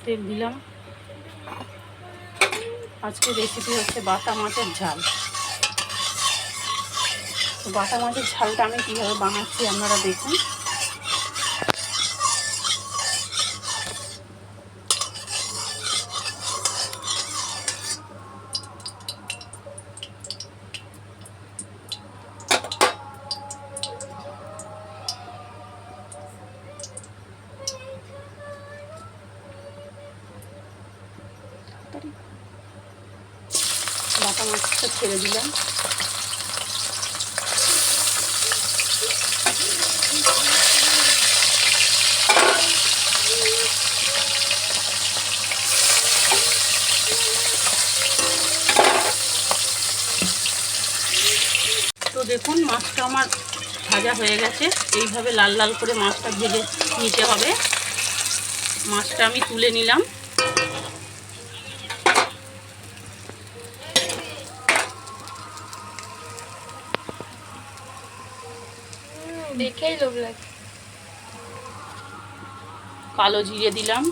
তেল দিলাম। আজকে রেসিপি হচ্ছে বাটা মাছের ঝাল। তো বাটা মাছের ঝালটা আমি কীভাবে বানাচ্ছি আপনারা দেখুন। বাটা মাছটা ছেড়ে দিলাম। তো দেখুন মাছটা আমার ভাজা হয়ে গেছে। এইভাবে লাল লাল করে মাছটা ভেজে নিতে হবে। মাছটা আমি তুলে নিলাম। দেখেই লোভ লাগে। কালো জিরে দিলাম,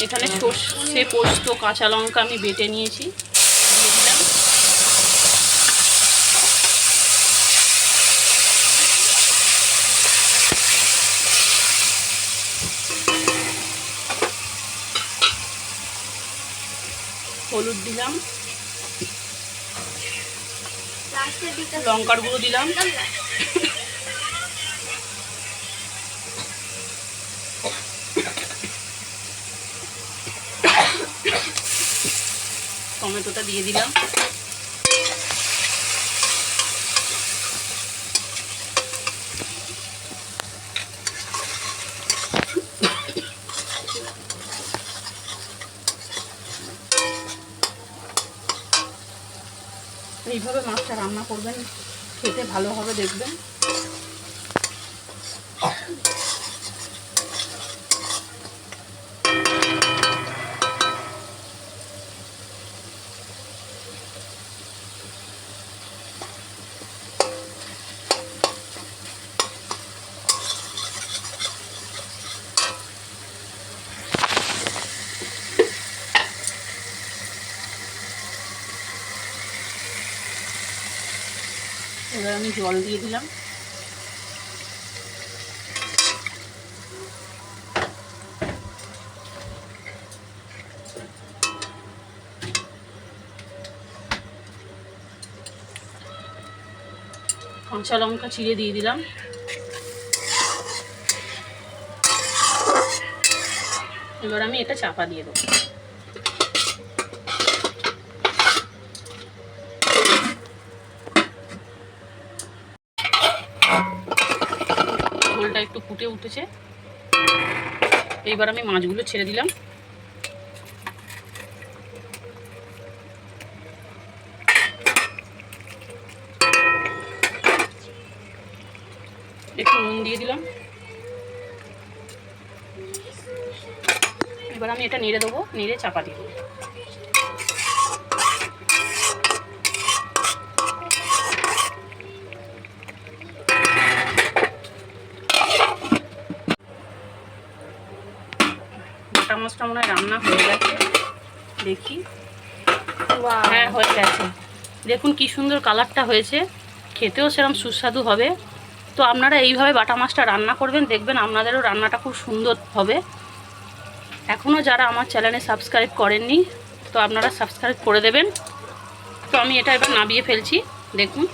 এখানে সর্ষে পোস্ত কাঁচা লঙ্কা আমি বেটে নিয়েছি, দিয়ে দিলাম। হলুদ দিলাম, লঙ্কার গুঁড়ো দিলাম, টমেটোটা দিয়ে দিলাম। এইভাবে মাছটা রান্না করবেন, খেতে ভালো হবে দেখবেন। এবার আমি জল দিয়ে দিলাম। কাঁচা লঙ্কা চিড়ে দিয়ে দিলাম। এবার আমি এটা চাপা দিয়ে দেবো। ঝোলটা একটু ফুটে উঠেছে। এইবার আমি মাছগুলো ছেড়ে দিলাম। একটু নুন দিয়ে দিলাম। এবার আমি এটা নেড়ে দেবো, নেড়ে চাপা দিয়ে দেবো। বাটা মাছটা মনে হয় রান্না হয়ে গেছে, দেখি। হ্যাঁ, হয়ে গেছে। দেখুন কি সুন্দর কালারটা হয়েছে, খেতেও সেরকম সুস্বাদু হবে। তো আপনারা এইভাবে বাটা মাছটা রান্না করবেন, দেখবেন আপনাদেরও রান্নাটা খুব সুন্দর হবে। এখনও যারা আমার চ্যানেলে সাবস্ক্রাইব করেননি, তো আপনারা সাবস্ক্রাইব করে দেবেন। তো আমি এটা এবার নামিয়ে ফেলছি, দেখুন।